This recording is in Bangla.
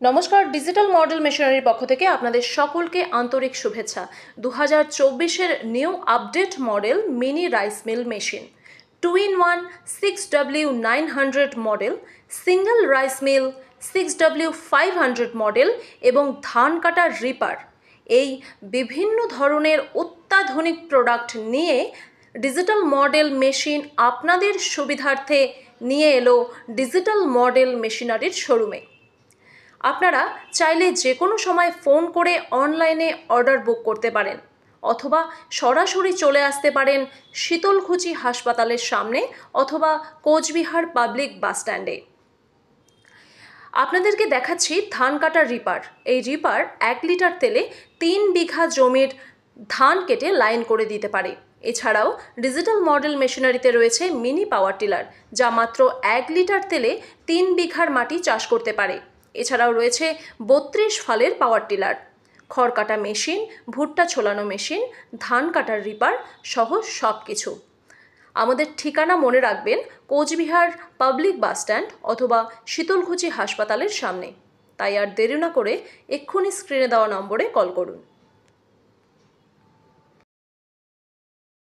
নমস্কার, ডিজিটাল মডেল মেশিনারির পক্ষ থেকে আপনাদের সকলকে আন্তরিক শুভেচ্ছা। 2024-এর new update model mini rice mill machine 2-in-1 6W900 model, single rice mill 6W500 model এবং ধান কাটার রিপার, এই বিভিন্ন ধরনের অত্যাধুনিক প্রোডাক্ট নিয়ে ডিজিটাল মডেল মেশিন আপনাদের সুবিধার্থে নিয়ে এলো ডিজিটাল মডেল মেশিনারির শোরুমে। আপনারা চাইলে যে কোনো সময় ফোন করে অনলাইনে অর্ডার বুক করতে পারেন অথবা সরাসরি চলে আসতে পারেন শীতলকুচি হাসপাতালের সামনে অথবা কোচবিহার পাবলিক বাস স্ট্যান্ডে। আপনাদেরকে দেখাচ্ছি ধান কাটার রিপার। এই রিপার 1 লিটার তেলে 3 বিঘা জমির ধান কেটে লাইন করে দিতে পারে। এছাড়াও ডিজিটাল মডেল মেশিনারিতে রয়েছে মিনি পাওয়ার টিলার, যা মাত্র 1 লিটার তেলে 3 বিঘার মাটি চাষ করতে পারে। এছাড়াও রয়েছে 32 ফালের পাওয়ার টিলার, খড় কাটা মেশিন, ভুট্টা ছোলানো মেশিন, ধান কাটার রিপার সহ সব কিছু। আমাদের ঠিকানা মনে রাখবেন, কোচবিহার পাবলিক বাস স্ট্যান্ড অথবা শীতলকুচি হাসপাতালের সামনে। তাই আর দেরি না করে এক্ষুনি স্ক্রিনে দেওয়া নম্বরে কল করুন।